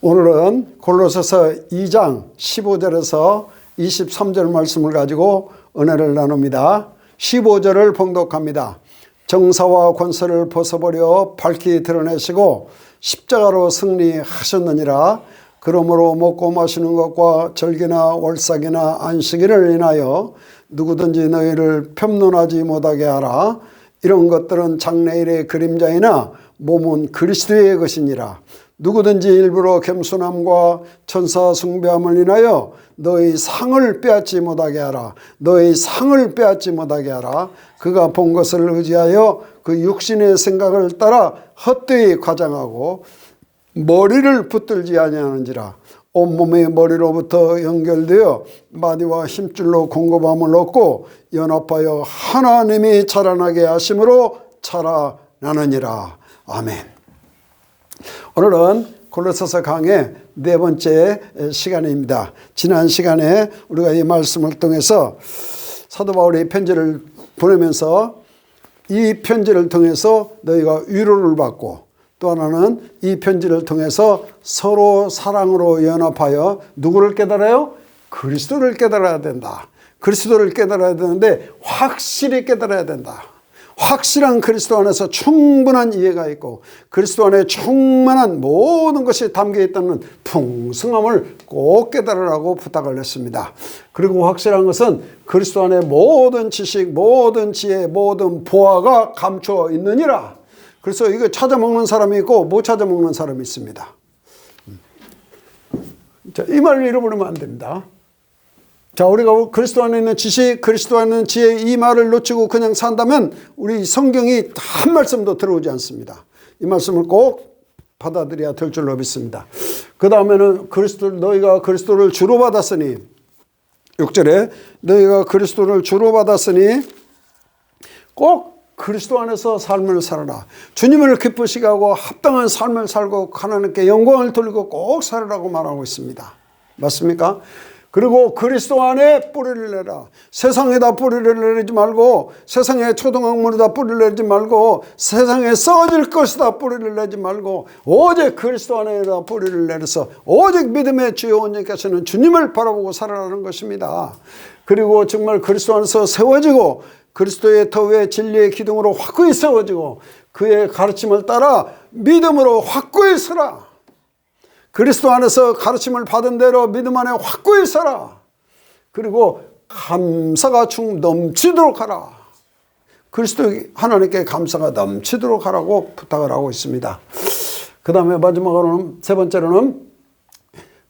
오늘은 골로새서 2장 15절에서 23절 말씀을 가지고 은혜를 나눕니다. 15절을 봉독합니다. 정사와 권세를 벗어버려 밝히 드러내시고 십자가로 승리하셨느니라. 그러므로 먹고 마시는 것과 절기나 월삭이나 안식일을 인하여 누구든지 너희를 편론하지 못하게 하라. 이런 것들은 장래일의 그림자이나 몸은 그리스도의 것이니라. 누구든지 일부러 겸손함과 천사 숭배함을 인하여 너희 상을 빼앗지 못하게 하라. 너희 상을 빼앗지 못하게 하라. 그가 본 것을 의지하여 그 육신의 생각을 따라 헛되이 과장하고 머리를 붙들지 아니하는지라. 온몸의 머리로부터 연결되어 마디와 힘줄로 공급함을 얻고 연합하여 하나님이 자라나게 하심으로 자라나느니라. 아멘. 오늘은 골로새서 강의 네 번째 시간입니다. 지난 시간에 우리가 이 말씀을 통해서 사도 바울이 편지를 보내면서 이 편지를 통해서 너희가 위로를 받고, 또 하나는 이 편지를 통해서 서로 사랑으로 연합하여 누구를 깨달아요? 그리스도를 깨달아야 된다. 그리스도를 깨달아야 되는데 확실히 깨달아야 된다. 확실한 그리스도 안에서 충분한 이해가 있고 그리스도 안에 충만한 모든 것이 담겨 있다는 풍성함을 꼭 깨달으라고 부탁을 했습니다. 그리고 확실한 것은 그리스도 안에 모든 지식, 모든 지혜, 모든 보화가 감춰 있느니라. 그래서 이거 찾아먹는 사람이 있고 못 찾아먹는 사람이 있습니다. 자, 이 말을 잃어버리면 안 됩니다. 자, 우리가 그리스도 안에 있는 지식, 그리스도 안에 있는 지혜, 이 말을 놓치고 그냥 산다면 우리 성경이 한 말씀도 들어오지 않습니다. 이 말씀을 꼭 받아들여야 될 줄로 믿습니다. 그 다음에는 너희가 그리스도를 주로 받았으니, 6절에 너희가 그리스도를 주로 받았으니 꼭 그리스도 안에서 삶을 살아라. 주님을 기쁘시게 하고 합당한 삶을 살고 하나님께 영광을 돌리고 꼭 살으라고 말하고 있습니다. 맞습니까? 그리고 그리스도 안에 뿌리를 내라. 세상에다 뿌리를 내리지 말고, 세상에 초등학문에다 뿌리를 내지 말고, 세상에 썩어질 것이다 뿌리를 내지 말고, 오직 그리스도 안에다 뿌리를 내려서 오직 믿음의 주요 원님께서는 주님을 바라보고 살아가는 것입니다. 그리고 정말 그리스도 안에서 세워지고 그리스도의 터 위에 진리의 기둥으로 확고히 세워지고 그의 가르침을 따라 믿음으로 확고히 서라. 그리스도 안에서 가르침을 받은 대로 믿음 안에 확고히 서라. 그리고 감사가 넘치도록 하라. 그리스도 하나님께 감사가 넘치도록 하라고 부탁을 하고 있습니다. 그 다음에 마지막으로는, 세 번째로는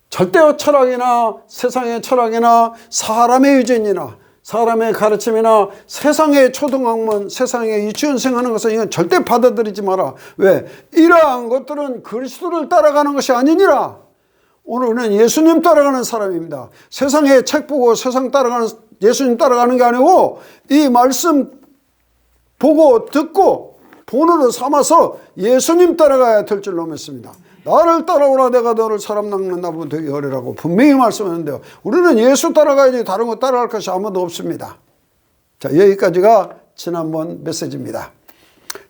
절대의 철학이나 세상의 철학이나 사람의 유전이나 사람의 가르침이나 세상의 초등학문, 세상의 유치원생 하는 것은 이건 절대 받아들이지 마라. 왜? 이러한 것들은 그리스도를 따라가는 것이 아니니라. 오늘은 예수님 따라가는 사람입니다. 세상에 책 보고 세상 따라가는, 예수님 따라가는 게 아니고 이 말씀 보고 듣고 본으로 삼아서 예수님 따라가야 될 줄로 믿습니다. 나를 따라오라 내가 너를 사람 낚는 나보다 되게 하리라고 분명히 말씀하는데요. 우리는 예수 따라가야지 다른 거 따라갈 것이 아무도 없습니다. 자, 여기까지가 지난번 메시지입니다.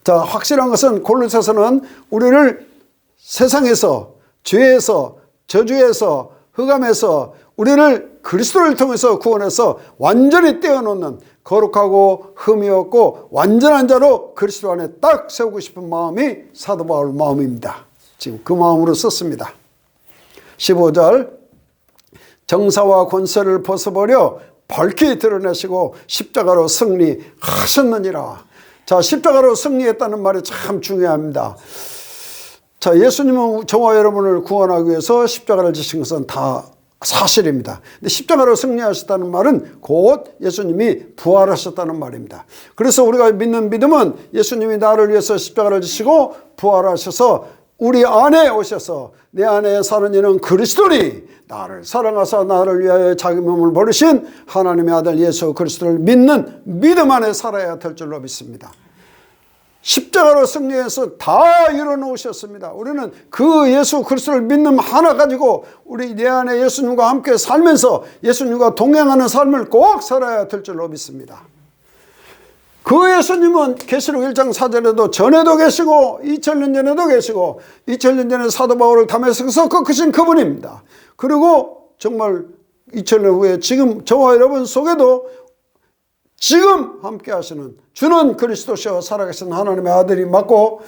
자, 확실한 것은 골로새서는 우리를 세상에서, 죄에서, 저주에서, 흑암에서 우리를 그리스도를 통해서 구원해서 완전히 떼어놓는 거룩하고 흠이 없고 완전한 자로 그리스도 안에 딱 세우고 싶은 마음이 사도 바울 마음입니다. 지금 그 마음으로 썼습니다. 15절 정사와 권세를 벗어버려 밝히 드러내시고 십자가로 승리하셨느니라. 자, 십자가로 승리했다는 말이 참 중요합니다. 자, 예수님은 저와 여러분을 구원하기 위해서 십자가를 지신 것은 다 사실입니다. 근데 십자가로 승리하셨다는 말은 곧 예수님이 부활하셨다는 말입니다. 그래서 우리가 믿는 믿음은 예수님이 나를 위해서 십자가를 지시고 부활하셔서 우리 안에 오셔서 내 안에 사는 이는 그리스도니 나를 사랑하사 나를 위하여 자기 몸을 버리신 하나님의 아들 예수 그리스도를 믿는 믿음 안에 살아야 될 줄로 믿습니다. 십자가로 승리해서 다 이뤄놓으셨습니다. 우리는 그 예수 그리스도를 믿는 하나 가지고 우리 내 안에 예수님과 함께 살면서 예수님과 동행하는 삶을 꼭 살아야 될 줄로 믿습니다. 그 예수님은 계시록 1장 4절에도 전에도 계시고 2000년 전에도 계시고 2000년 전에 사도 바울을 다메섹에서 꺾으신 그분입니다. 그리고 정말 2000년 후에 지금 저와 여러분 속에도 지금 함께 하시는 주는 그리스도시와 살아계신 하나님의 아들이 맞고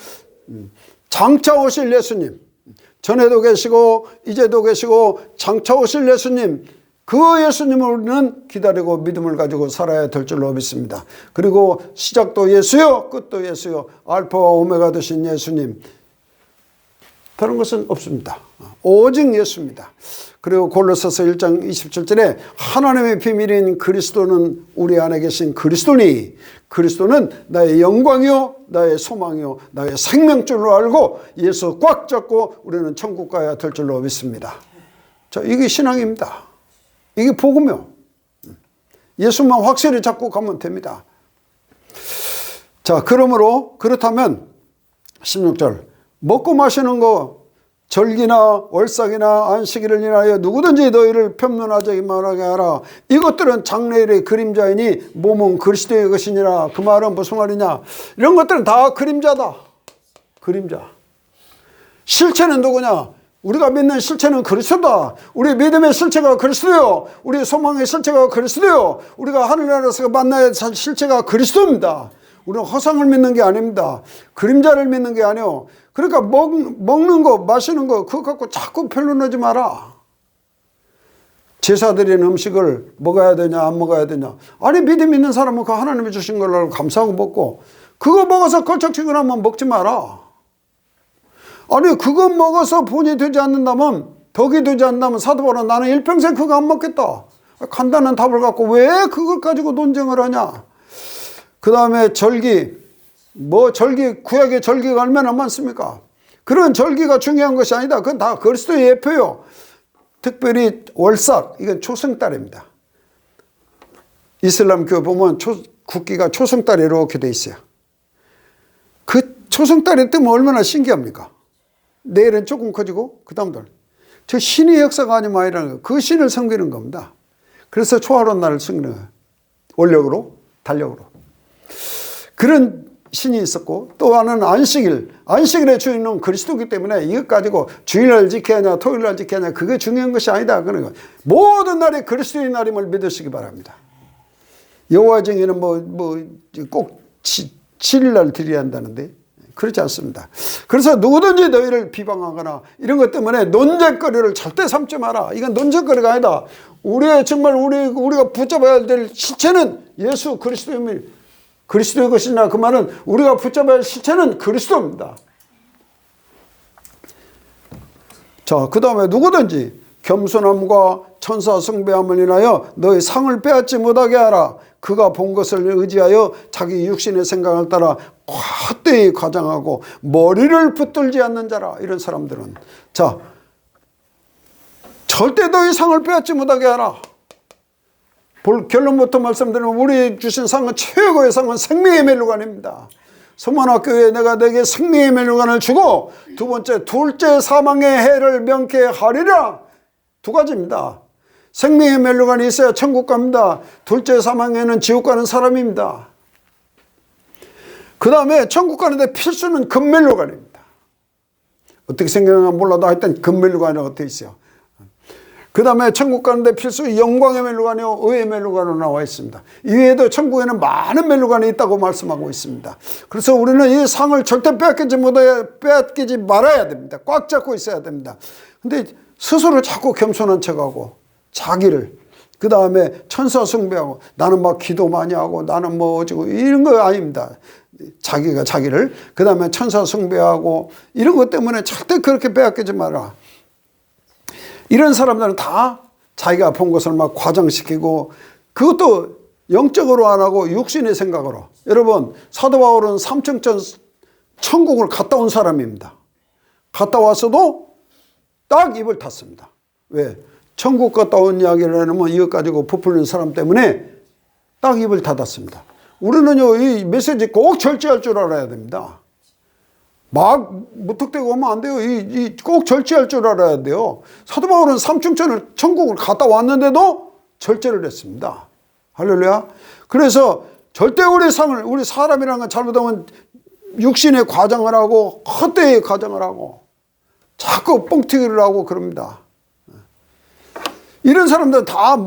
장차 오실 예수님, 전에도 계시고 이제도 계시고 장차 오실 예수님, 그 예수님을 우리는 기다리고 믿음을 가지고 살아야 될 줄로 믿습니다. 그리고 시작도 예수요 끝도 예수요 알파와 오메가 되신 예수님, 다른 것은 없습니다. 오직 예수입니다. 그리고 골로새서 1장 27절에 하나님의 비밀인 그리스도는 우리 안에 계신 그리스도니 그리스도는 나의 영광이요 나의 소망이요 나의 생명줄로 알고 예수 꽉 잡고 우리는 천국 가야 될 줄로 믿습니다. 자, 이게 신앙입니다. 이게 복음이요. 예수만 확실히 잡고 가면 됩니다. 자, 그러므로 그렇다면 16절 먹고 마시는 거 절기나 월삭이나 안식일을 인하여 누구든지 너희를 편문하지 말하게 하라. 이것들은 장래일의 그림자이니 몸은 그리스도의 것이니라. 그 말은 무슨 말이냐? 이런 것들은 다 그림자다. 그림자. 실체는 누구냐? 우리가 믿는 실체는 그리스도다. 우리 믿음의 실체가 그리스도요. 우리 소망의 실체가 그리스도요. 우리가 하늘나라에서 만나야 할 실체가 그리스도입니다. 우리는 허상을 믿는 게 아닙니다. 그림자를 믿는 게 아니요. 그러니까 먹는 거 마시는 거 그거 갖고 자꾸 변론하지 마라. 제사 드리는 음식을 먹어야 되냐 안 먹어야 되냐. 아니 믿음 있는 사람은 그 하나님이 주신 걸로 감사하고 먹고 그거 먹어서 걸쩍지근하면 먹지 마라. 아니 그거 먹어서 본이 되지 않는다면 덕이 되지 않는다면 사도 바울은 나는 일평생 그거 안 먹겠다. 간단한 답을 갖고 왜 그걸 가지고 논쟁을 하냐. 그 다음에 절기, 절기, 구약의 절기가 얼마나 많습니까? 그런 절기가 중요한 것이 아니다. 그건 다 그리스도의 예표요. 특별히 월삭, 이건 초승달입니다. 이슬람교 보면 국기가 초승달이 이렇게 돼 있어요. 그 초승달이 뜨면 얼마나 신기합니까? 내일은 조금 커지고 그 다음 달. 저 신의 역사가 아니면 아니라는 거예요. 그 신을 섬기는 겁니다. 그래서 초하룻 날을 섬기는 거예요. 원력으로, 달력으로. 그런 신이 있었고 또 하나는 안식일. 안식일의 주인은 그리스도이기 때문에 이것 가지고 주일날 지켜야 하냐 토요일날 지켜야 하냐 그게 중요한 것이 아니다. 그러니까 모든 날이 그리스도의 날임을 믿으시기 바랍니다. 여호와 증인은 꼭 7일날 드려야 한다는데 그렇지 않습니다. 그래서 누구든지 너희를 비방하거나 이런 것 때문에 논쟁거리를 절대 삼지 마라. 이건 논쟁거리가 아니다. 우리의 정말 우리가 붙잡아야 될 실체는 예수 그리스도의 것이냐. 그 말은 우리가 붙잡아야 할 실체는 그리스도입니다. 자, 그 다음에 누구든지 겸손함과 천사 숭배함을 인하여 너희 상을 빼앗지 못하게 하라. 그가 본 것을 의지하여 자기 육신의 생각을 따라 헛되이 과장하고 머리를 붙들지 않는 자라. 이런 사람들은 자, 절대 너희 상을 빼앗지 못하게 하라. 결론부터 말씀드리면 우리 주신 상은 최고의 상은 생명의 멸류관입니다. 서문학교에 내가 내게 생명의 멸류관을 주고 두 번째 둘째 사망의 해를 명쾌하리라. 두 가지입니다. 생명의 멸류관이 있어야 천국 갑니다. 둘째 사망에는 지옥 가는 사람입니다. 그 다음에 천국 가는데 필수는 금멸류관입니다. 어떻게 생겼나 몰라도 하여튼 금멸류관이라고 되어 있어요. 그 다음에 천국 가는데 필수 영광의 멸류관이요 의의 멸류관으로 나와 있습니다. 이외에도 천국에는 많은 멸류관이 있다고 말씀하고 있습니다. 그래서 우리는 이 상을 절대 빼앗기지 말아야 됩니다. 꽉 잡고 있어야 됩니다. 근데 스스로 자꾸 겸손한 척하고 자기를 그 다음에 천사 숭배하고 나는 막 기도 많이 하고 나는 어쩌고 이런 거 아닙니다. 자기가 자기를 그 다음에 천사 숭배하고 이런 것 때문에 절대 그렇게 빼앗기지 마라. 이런 사람들은 다 자기가 본 것을 막 과장시키고 그것도 영적으로 안 하고 육신의 생각으로. 여러분 사도 바울은 삼층천 천국을 갔다 온 사람입니다. 갔다 왔어도 딱 입을 탔습니다. 왜? 천국 갔다 온 이야기를 하면 이것 가지고 부풀리는 사람 때문에 딱 입을 닫았습니다. 우리는요 이 메시지 꼭 절제할 줄 알아야 됩니다. 막 무턱대고 오면 안 돼요. 꼭 절제할 줄 알아야 돼요. 사도 바울은 삼층천을 천국을 갔다 왔는데도 절제를 했습니다. 할렐루야. 그래서 절대 우리 사람이라는 건 잘못하면 육신의 과장을 하고 헛되이 과장을 하고 자꾸 뻥튀기를 하고 그럽니다. 이런 사람들은 다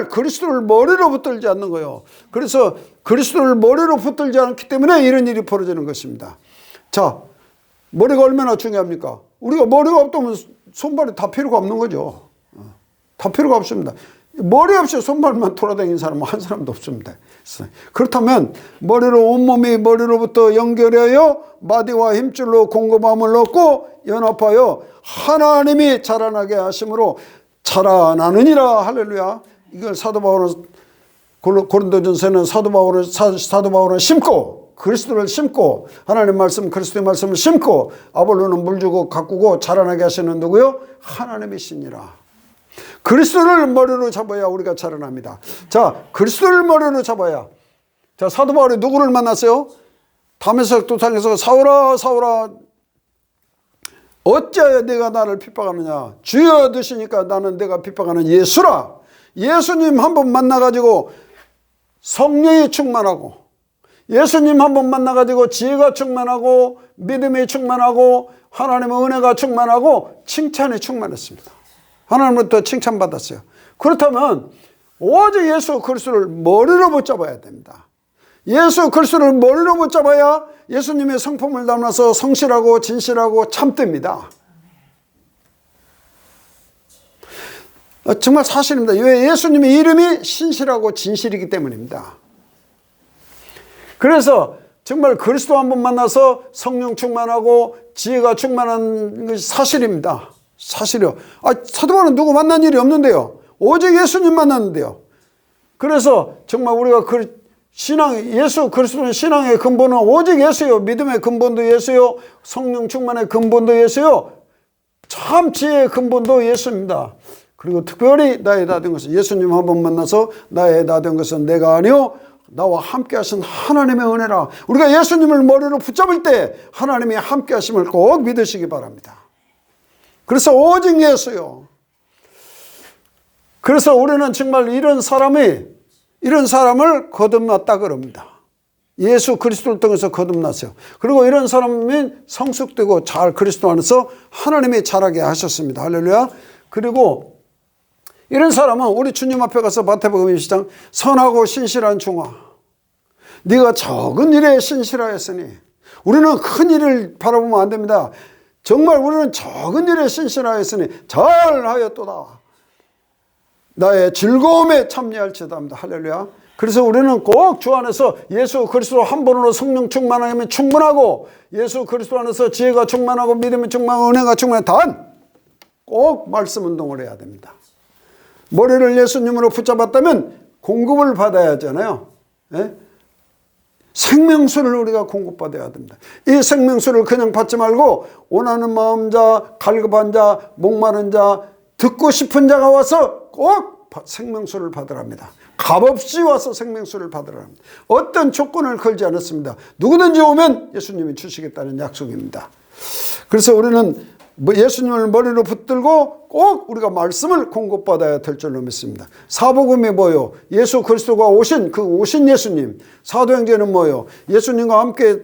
그리스도를 머리로 붙들지 않는 거예요. 그래서 그리스도를 머리로 붙들지 않기 때문에 이런 일이 벌어지는 것입니다. 자, 머리가 얼마나 중요합니까? 우리가 머리가 없다면 손발이 다 필요가 없는 거죠. 다 필요가 없습니다. 머리 없이 손발만 돌아다니는 사람은 한 사람도 없습니다. 그렇다면 온몸이 머리로부터 연결하여 마디와 힘줄로 공급함을 얻고 연합하여 하나님이 자라나게 하심으로 자라나느니라. 할렐루야. 이걸 사도 바울은 고린도전서는 사도 바울은 심고 그리스도를 심고 하나님 말씀 그리스도의 말씀을 심고 아볼로는 물 주고 가꾸고 자라나게 하시는 누구요? 하나님이시니라. 그리스도를 머리로 잡아야 우리가 자라납니다. 자, 그리스도를 머리로 잡아야. 자, 사도 바울이 누구를 만났어요? 다메섹 도상에서 사울아 사울아 어찌하여 네가 나를 핍박하느냐. 주여 드시니까 나는 내가 핍박하는 예수라. 예수님 한 번 만나가지고 성령이 충만하고 예수님 한 번 만나가지고 지혜가 충만하고 믿음이 충만하고 하나님의 은혜가 충만하고 칭찬이 충만했습니다. 하나님으로부터 칭찬받았어요. 그렇다면 오직 예수 그리스도를 머리로 붙잡아야 됩니다. 예수 그리스도를 머리로 붙잡아야 예수님의 성품을 담아서 성실하고 진실하고 참됩니다. 정말 사실입니다. 왜? 예수님의 이름이 신실하고 진실이기 때문입니다. 그래서 정말 그리스도 한 번 만나서 성령 충만하고 지혜가 충만한 것이 사실입니다. 사실이요. 사도 바울은 누구 만난 일이 없는데요. 오직 예수님 만났는데요. 그래서 정말 우리가 예수 그리스도는 신앙의 근본은 오직 예수요. 믿음의 근본도 예수요. 성령 충만의 근본도 예수요. 참 지혜의 근본도 예수입니다. 그리고 특별히 나의 다 된 것은 예수님 한 번 만나서 나의 다 된 것은 내가 아니요 나와 함께 하신 하나님의 은혜라. 우리가 예수님을 머리로 붙잡을 때 하나님이 함께 하심을 꼭 믿으시기 바랍니다. 그래서 오직 예수요. 그래서 우리는 정말 이런 사람을 거듭났다 그럽니다. 예수 그리스도를 통해서 거듭났어요. 그리고 이런 사람이 성숙되고 잘 그리스도 안에서 하나님이 자라게 하셨습니다. 할렐루야. 그리고 이런 사람은 우리 주님 앞에 가서 마태복음 20장 선하고 신실한 종아 네가 적은 일에 신실하였으니 우리는 큰 일을 바라보면 안 됩니다. 정말 우리는 적은 일에 신실하였으니 잘하였도다. 나의 즐거움에 참여할지어다 합니다. 할렐루야. 그래서 우리는 꼭 주 안에서 예수 그리스도 한 번으로 성령 충만하면 충분하고 예수 그리스도 안에서 지혜가 충만하고 믿음이 충만하고 은혜가 충만한 단 꼭 말씀 운동을 해야 됩니다. 머리를 예수님으로 붙잡았다면 공급을 받아야 하잖아요. 예? 생명수를 우리가 공급받아야 됩니다. 이 생명수를 그냥 받지 말고 원하는 마음자, 갈급한 자, 목마른 자, 듣고 싶은 자가 와서 꼭 생명수를 받으라 합니다. 값없이 와서 생명수를 받으라 합니다. 어떤 조건을 걸지 않았습니다. 누구든지 오면 예수님이 주시겠다는 약속입니다. 그래서 우리는 예수님을 머리로 붙들고 꼭 우리가 말씀을 공급받아야 될 줄로 믿습니다. 사복음이 뭐요? 예수 그리스도가 오신 예수님. 사도행전은 뭐요? 예수님과 함께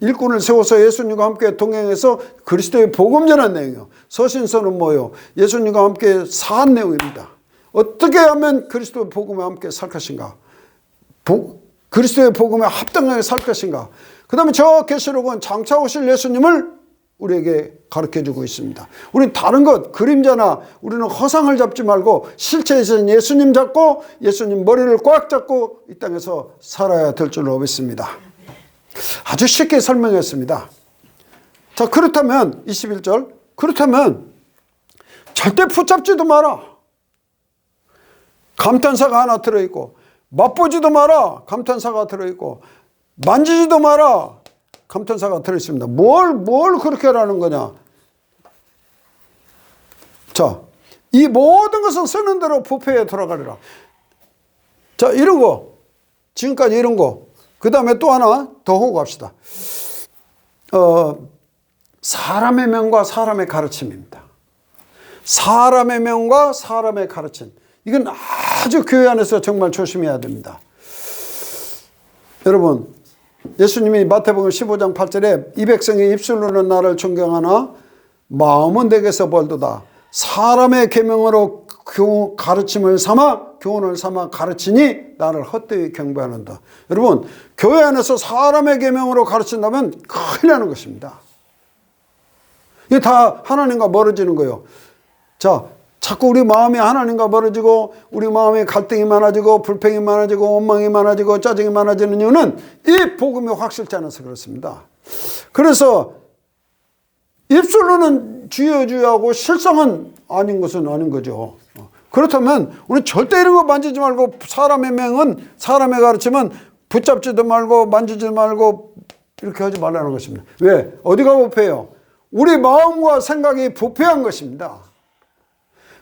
일꾼을 세워서 예수님과 함께 동행해서 그리스도의 복음 전한 내용이요. 서신서는 뭐요? 예수님과 함께 사한 내용입니다. 어떻게 하면 그리스도의 복음에 함께 살 것인가? 그리스도의 복음에 합당하게 살 것인가? 그 다음에 저 계시록은 장차 오실 예수님을 우리에게 가르쳐주고 있습니다. 우리는 다른 것, 그림자나 우리는 허상을 잡지 말고 실체에서 예수님 잡고 예수님 머리를 꽉 잡고 이 땅에서 살아야 될 줄로 믿습니다. 아주 쉽게 설명했습니다. 자, 그렇다면 21절 그렇다면 절대 붙잡지도 마라. 감탄사가 하나 들어있고 맛보지도 마라. 감탄사가 들어있고 만지지도 마라. 감탄사가 들어있습니다. 뭘 그렇게 하라는 거냐. 자, 이 모든 것은 쓰는 대로 부패에 돌아가리라. 자, 이런 거 지금까지 이런 거 그 다음에 또 하나 더 하고 갑시다. 사람의 명과 사람의 가르침입니다. 사람의 명과 사람의 가르침. 이건 아주 교회 안에서 정말 조심해야 됩니다. 여러분, 예수님이 마태복음 15장 8절에 이 백성의 입술로는 나를 존경하나 마음은 내게서 벌도다. 사람의 계명으로 가르침을 삼아 교훈을 삼아 가르치니 나를 헛되이 경배하는다. 여러분, 교회 안에서 사람의 계명으로 가르친다면 큰일 나는 것입니다. 이게 다 하나님과 멀어지는 거예요. 자, 자꾸 우리 마음이 하나님과 멀어지고 우리 마음에 갈등이 많아지고 불평이 많아지고 원망이 많아지고 짜증이 많아지는 이유는 이 복음이 확실치 않아서 그렇습니다. 그래서 입술로는 주여주여하고 실상은 아닌 것은 아닌 거죠. 그렇다면 우리 절대 이런 거 만지지 말고 사람의 명은 사람의 가르침은 붙잡지도 말고 만지지 말고 이렇게 하지 말라는 것입니다. 왜? 어디가 부패해요? 우리 마음과 생각이 부패한 것입니다.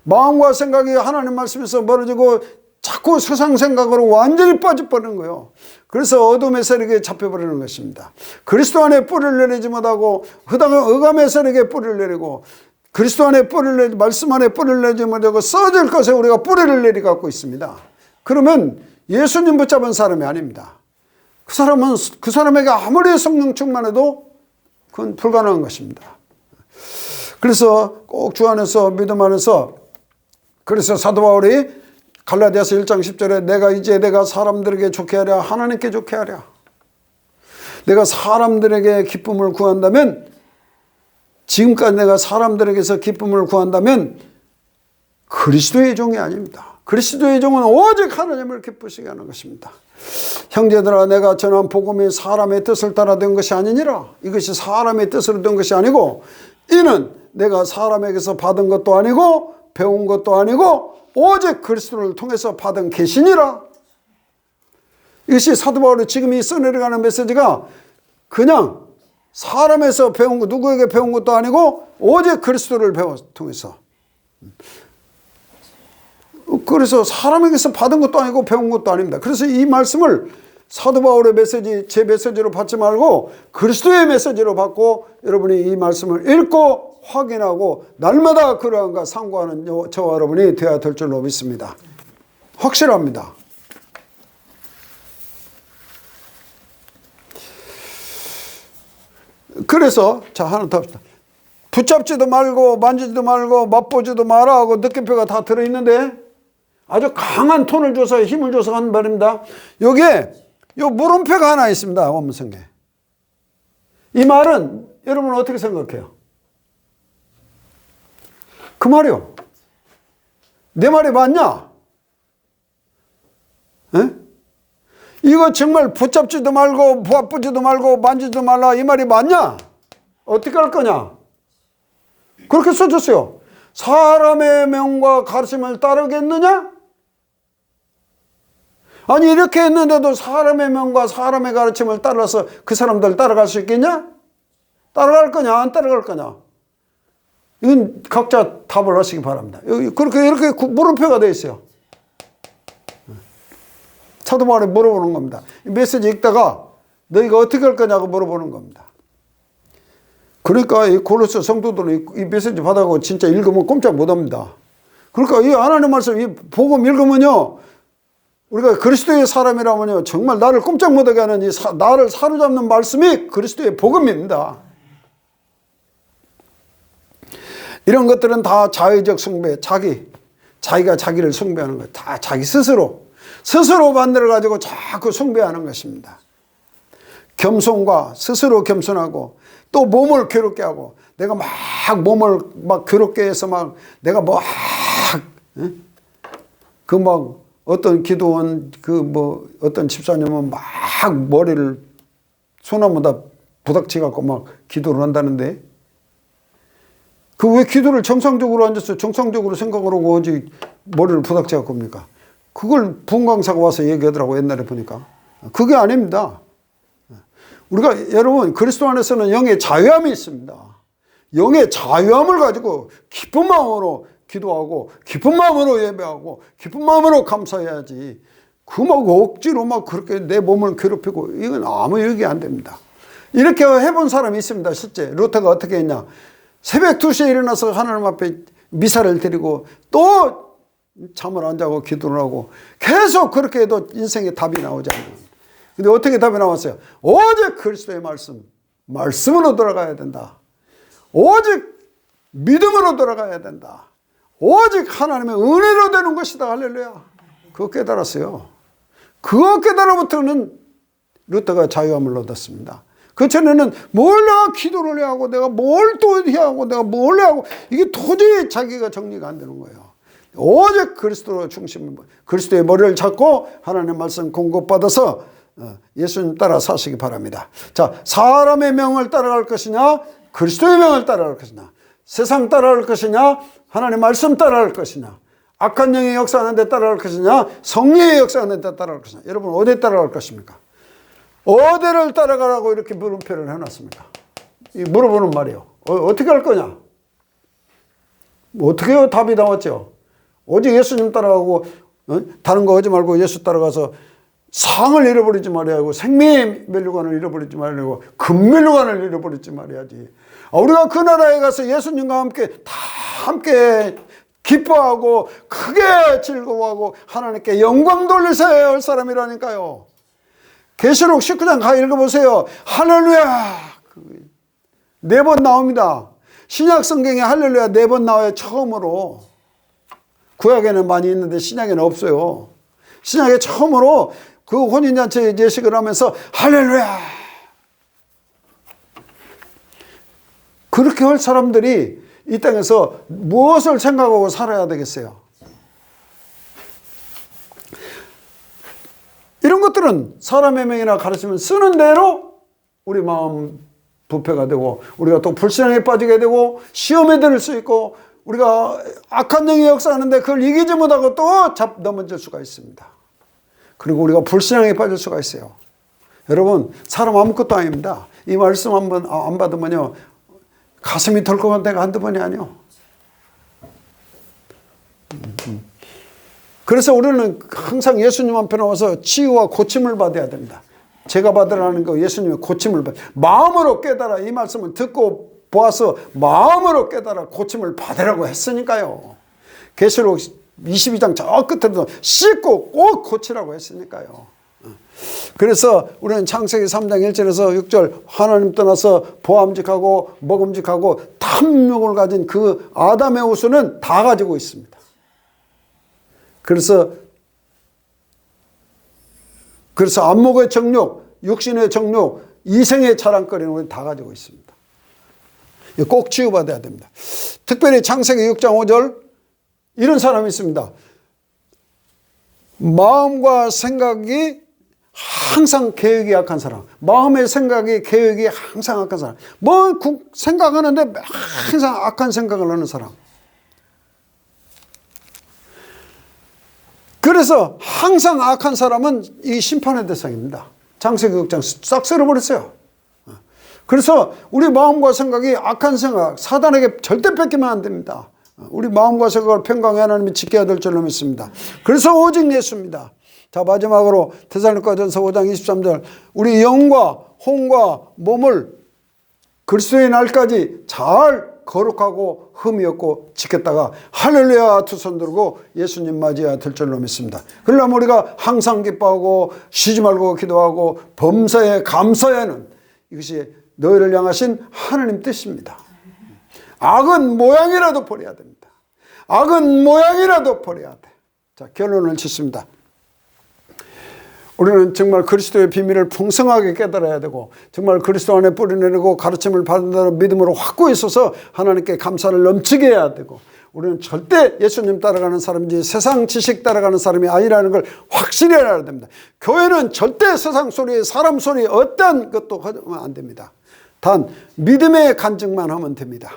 마음과 생각이 하나님 말씀에서 멀어지고 자꾸 세상 생각으로 완전히 빠져버리는 거예요. 그래서 어둠의 세력에 잡혀버리는 것입니다. 그리스도 안에 뿌리를 내리지 못하고 흑암의 세력에 뿌리를 내리고 그리스도 안에 뿌리를 내리지 말씀 안에 뿌리를 내리지 못하고 써질 것에 우리가 뿌리를 내리 갖고 있습니다. 그러면 예수님 붙잡은 사람이 아닙니다. 그 사람은 그 사람에게 아무리 성령 충만해도 그건 불가능한 것입니다. 그래서 꼭 주 안에서 믿음 안에서 그래서 사도 바울이 갈라디아서 1장 10절에 내가 사람들에게 좋게 하랴 하나님께 좋게 하랴. 내가 사람들에게 기쁨을 구한다면 지금까지 내가 사람들에게서 기쁨을 구한다면 그리스도의 종이 아닙니다. 그리스도의 종은 오직 하나님을 기쁘시게 하는 것입니다. 형제들아 내가 전한 복음이 사람의 뜻을 따라 된 것이 아니니라. 이것이 사람의 뜻으로 된 것이 아니고 이는 내가 사람에게서 받은 것도 아니고 배운 것도 아니고 오직 그리스도를 통해서 받은 계시니라. 이것이 사도 바울이 지금 이 써내려가는 메시지가 그냥 사람에서 배운 것, 누구에게 배운 것도 아니고 오직 그리스도를 통해서. 그래서 사람에게서 받은 것도 아니고 배운 것도 아닙니다. 그래서 이 말씀을 사도 바울의 메시지, 제 메시지로 받지 말고 그리스도의 메시지로 받고 여러분이 이 말씀을 읽고 확인하고 날마다 그러한가 상고하는 저와 여러분이 되어야 될 줄로 믿습니다. 확실합니다. 그래서 자 하나 더 합시다. 붙잡지도 말고 만지지도 말고 맛보지도 마라 하고 느낌표가 다 들어있는데 아주 강한 톤을 줘서 힘을 줘서 하는 말입니다. 여기에 요 물음표가 하나 있습니다. 원문성에. 이 말은 여러분 어떻게 생각해요? 그 말이요. 내 말이 맞냐? 에? 이거 정말 붙잡지도 말고 맛보지도 말고 만지지도 말라 이 말이 맞냐? 어떻게 할 거냐? 그렇게 써줬어요. 사람의 명과 가르침을 따르겠느냐? 아니 이렇게 했는데도 사람의 명과 사람의 가르침을 따라서 그 사람들 따라갈 수 있겠냐? 따라갈 거냐 안 따라갈 거냐? 이건 각자 답을 하시기 바랍니다. 그렇게 이렇게 물음표가 되어 있어요. 사도 바울이 물어보는 겁니다. 이 메시지 읽다가 너희가 어떻게 할 거냐고 물어보는 겁니다. 그러니까 이 골로새 성도들은 이 메시지 받아고 진짜 읽으면 꼼짝 못합니다. 그러니까 이 하나님 말씀 이 복음 읽으면요 우리가 그리스도의 사람이라면요 정말 나를 꼼짝 못하게 하는 나를 사로잡는 말씀이 그리스도의 복음입니다. 이런 것들은 다 자의적 숭배, 자기가 자기를 숭배하는 거예요. 다 자기 스스로 만들어가지고 자꾸 숭배하는 것입니다. 겸손과 스스로 겸손하고 또 몸을 괴롭게 하고 내가 막 몸을 막 괴롭게 해서 막 내가 어떤 기도원 어떤 집사님은 막 머리를 소나무다 부닥치 갖고 막 기도를 한다는데 그 왜 기도를 정상적으로 앉아서 정상적으로 생각을 하고 어디 머리를 부닥치 갖고 합니까? 그걸 부흥강사가 와서 얘기하더라고 옛날에 보니까. 그게 아닙니다. 우리가 여러분 그리스도 안에서는 영의 자유함이 있습니다. 영의 자유함을 가지고 기쁜 마음으로 기도하고 기쁜 마음으로 예배하고 기쁜 마음으로 감사해야지. 그 막 억지로 막 그렇게 내 몸을 괴롭히고 이건 아무 유익이 안 됩니다. 이렇게 해본 사람이 있습니다. 실제 루터가 어떻게 했냐. 새벽 2시에 일어나서 하나님 앞에 미사를 드리고 또 잠을 안 자고 기도를 하고 계속 그렇게 해도 인생에 답이 나오지 않는 근데 어떻게 답이 나왔어요? 오직 그리스도의 말씀으로 돌아가야 된다. 오직 믿음으로 돌아가야 된다. 오직 하나님의 은혜로 되는 것이다. 할렐루야. 그거 깨달았어요. 그거 깨달아부터는 루터가 자유함을 얻었습니다. 그 전에는 뭘 내가 기도를 해야 하고 내가 뭘 또 해야 하고 내가 뭘 해야 하고 이게 도저히 자기가 정리가 안 되는 거예요. 오직 그리스도로 그리스도의 머리를 잡고 하나님의 말씀 공급받아서 예수님 따라 사시기 바랍니다. 자, 사람의 명을 따라갈 것이냐 그리스도의 명을 따라갈 것이냐 세상 따라갈 것이냐 하나님의 말씀 따라갈 것이냐 악한 영의 역사하는 데 따라갈 것이냐 성령의 역사하는 데 따라갈 것이냐 여러분 어디에 따라갈 것입니까? 어디를 따라가라고 이렇게 물음표를 해놨습니까? 물어보는 말이에요. 어떻게 할 거냐? 어떻게 해요? 답이 나왔죠. 오직 예수님 따라가고 다른 거 하지 말고 예수 따라가서 상을 잃어버리지 말아야 하고 생명의 멸류관을 잃어버리지 말고 금멸류관을 잃어버리지 말아야지. 우리가 그 나라에 가서 예수님과 함께 기뻐하고 크게 즐거워하고 하나님께 영광 돌리셔야 할 사람이라니까요. 계시록 19장 가 읽어보세요. 할렐루야 4번 나옵니다. 신약 성경에 할렐루야 4번 나와요. 처음으로. 구약에는 많이 있는데 신약에는 없어요. 신약에 처음으로 그 혼인잔치 예식을 하면서 할렐루야 그렇게 할 사람들이 이 땅에서 무엇을 생각하고 살아야 되겠어요? 이런 것들은 사람의 명이나 가르치면 쓰는 대로 우리 마음 부패가 되고 우리가 또 불신앙에 빠지게 되고 시험에 들 수 있고 우리가 악한 영이 역사하는데 그걸 이기지 못하고 또 넘어질 수가 있습니다. 그리고 우리가 불신앙에 빠질 수가 있어요. 여러분 사람 아무것도 아닙니다. 이 말씀 한번 안 받으면요 가슴이 덜컥한 데가 한두 번이 아니요. 그래서 우리는 항상 예수님 앞에 나와서 치유와 고침을 받아야 됩니다. 제가 받으라는 거 예수님의 고침을 마음으로 깨달아 이 말씀을 듣고 보아서 마음으로 깨달아 고침을 받으라고 했으니까요. 계시록 22장 저 끝에도 씻고 꼭 고치라고 했으니까요. 그래서 우리는 창세기 3장 1절에서 6절 하나님 떠나서 보암직하고 먹음직하고 탐욕을 가진 그 아담의 후손은 다 가지고 있습니다. 그래서 안목의 정욕, 육신의 정욕, 이생의 자랑거리는 우리 다 가지고 있습니다. 꼭 치유받아야 됩니다. 특별히 창세기 6장 5절 이런 사람이 있습니다. 마음과 생각이 항상 계획이 약한 사람. 마음의 생각이 계획이 항상 악한 사람. 뭐 생각하는데 항상 악한 생각을 하는 사람. 그래서 항상 악한 사람은 이 심판의 대상입니다. 창세기 6장 싹 쓸어버렸어요. 그래서 우리 마음과 생각이 악한 생각, 사단에게 절대 뺏기면 안 됩니다. 우리 마음과 생각을 평강히 하나님이 지켜야 될 줄로 믿습니다. 그래서 오직 예수입니다. 자, 마지막으로 데살로니가전서 5장 23절 우리 영과 혼과 몸을 그리스도의 날까지 잘 거룩하고 흠이 없고 지켰다가 할렐루야 두 손 들고 예수님 맞이해야 될 줄로 믿습니다. 그러려면 우리가 항상 기뻐하고 쉬지 말고 기도하고 범사에 감사하는 이것이 너희를 향하신 하나님 뜻입니다. 악은 모양이라도 버려야 됩니다. 악은 모양이라도 버려야 돼. 자, 결론을 짓습니다. 우리는 정말 그리스도의 비밀을 풍성하게 깨달아야 되고 정말 그리스도 안에 뿌리내리고 가르침을 받는다는 믿음으로 확고히 있어서 하나님께 감사를 넘치게 해야 되고 우리는 절대 예수님 따라가는 사람이지 세상 지식 따라가는 사람이 아니라는 걸 확실히 알아야 됩니다. 교회는 절대 세상 소리, 사람 소리 어떤 것도 하면 안 됩니다. 단 믿음의 간증만 하면 됩니다.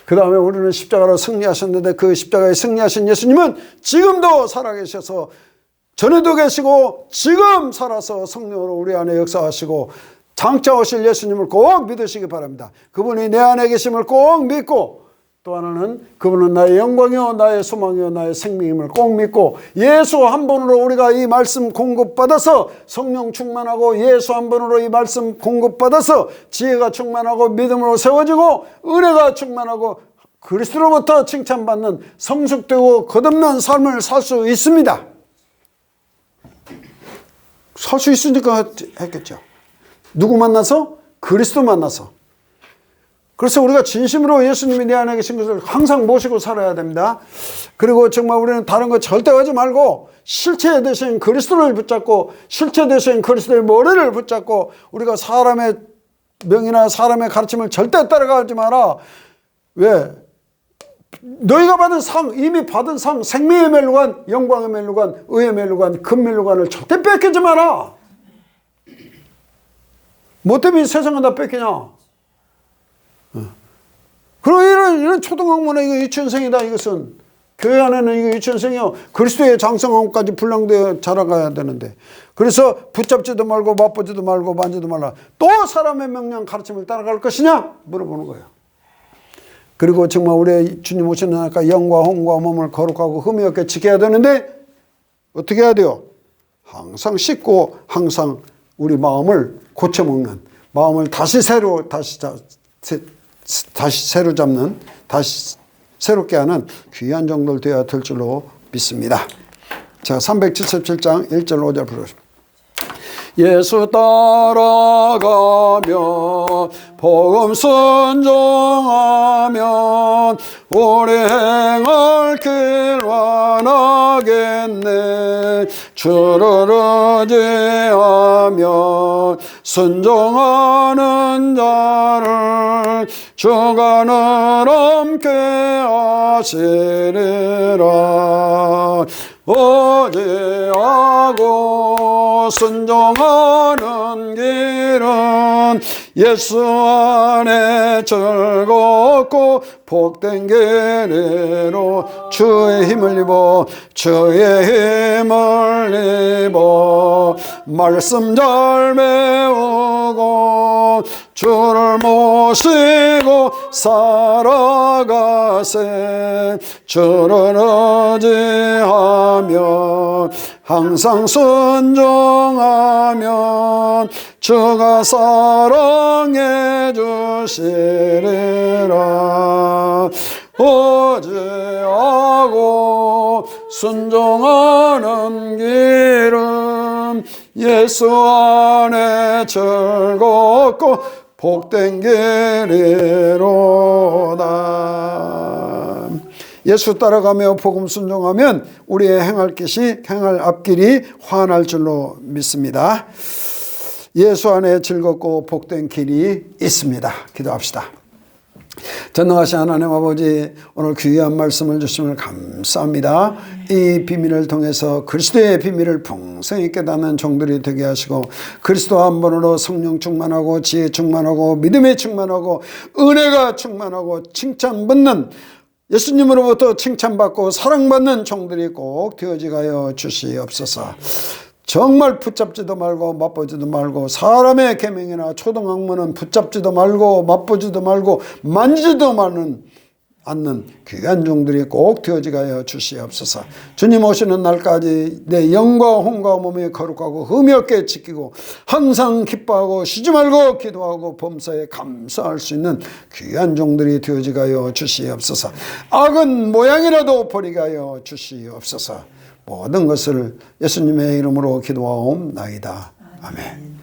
그 다음에 우리는 십자가로 승리하셨는데 그 십자가에 승리하신 예수님은 지금도 살아계셔서 전에도 계시고 지금 살아서 성령으로 우리 안에 역사하시고 장차 오실 예수님을 꼭 믿으시기 바랍니다. 그분이 내 안에 계심을 꼭 믿고 또 하나는 그분은 나의 영광이요 나의 소망이요 나의 생명임을 꼭 믿고 예수 한 분으로 우리가 이 말씀 공급받아서 성령 충만하고 예수 한 분으로 이 말씀 공급받아서 지혜가 충만하고 믿음으로 세워지고 은혜가 충만하고 그리스도로부터 칭찬받는 성숙되고 거듭난 삶을 살 수 있습니다. 살 수 있으니까 했겠죠. 누구 만나서? 그리스도 만나서. 그래서 우리가 진심으로 예수님이 내 안에 계신 것을 항상 모시고 살아야 됩니다. 그리고 정말 우리는 다른 거 절대 하지 말고 실체 되신 그리스도를 붙잡고 실체 되신 그리스도의 머리를 붙잡고 우리가 사람의 명이나 사람의 가르침을 절대 따라가지 마라. 왜? 너희가 받은 상, 이미 받은 상, 생명의 멸류관, 영광의 멸류관, 의의 멸류관, 금멸류관을 절대 뺏기지 마라. 뭐 때문에 세상은 다 뺏기냐? 그리고 이런 초등학문의 이거 유치원생이다. 이것은 교회 안에는 이거 유치원생이요. 그리스도의 장성함까지 분량되어 자라가야 되는데. 그래서 붙잡지도 말고 맛보지도 말고 만지도 말라. 또 사람의 명령 가르침을 따라갈 것이냐? 물어보는 거예요. 그리고 정말 우리 주님 오시는 날까 영과 혼과 몸을 거룩하고 흠이 없게 지켜야 되는데 어떻게 해야 돼요? 항상 씻고 항상 우리 마음을 고쳐먹는, 마음을 다시 새로 잡는, 다시 새롭게 하는 귀한 정도를 되어야 될 줄로 믿습니다. 자, 377장 1절 5절 부르십니다. 예수 따라가며 복음 순종하면 우리 행할 길 완하겠네. 주를 의지하며 순종하는 자를 주가 늘 함께 하시리라. 의지하고 순종하는 길은 예수 안에 즐겁고 복된 길이로 주의 힘을 입어 주의 힘을 입어 말씀 잘 배우고 주를 모시고 살아가세. 주를 의지하며 항상 순종하면 주가 사랑해 주시리라. 의지하고 순종하는 길은 예수 안에 즐겁고 복된 길이로다. 예수 따라가며 복음 순종하면 우리의 행할 앞길이 환할 줄로 믿습니다. 예수 안에 즐겁고 복된 길이 있습니다. 기도합시다. 전능하신 하나님 아버지, 오늘 귀한 말씀을 주심을 감사합니다. 이 비밀을 통해서 그리스도의 비밀을 풍성히 깨닫는 종들이 되게 하시고 그리스도 한 번으로 성령 충만하고 지혜 충만하고 믿음에 충만하고 은혜가 충만하고 칭찬받는, 예수님으로부터 칭찬받고 사랑받는 종들이 꼭 되어지게 하여 주시옵소서. 정말 붙잡지도 말고 맛보지도 말고 사람의 계명이나 초등학문은 붙잡지도 말고 맛보지도 말고 만지도 않는 귀한 종들이 꼭 되어지게 하여 주시옵소서. 주님 오시는 날까지 내 영과 혼과 몸이 거룩하고 흠이 없게 지키고 항상 기뻐하고 쉬지 말고 기도하고 범사에 감사할 수 있는 귀한 종들이 되어지게 하여 주시옵소서. 악은 모양이라도 버리게 하여 주시옵소서. 모든 것을 예수님의 이름으로 기도하옵나이다. 아멘.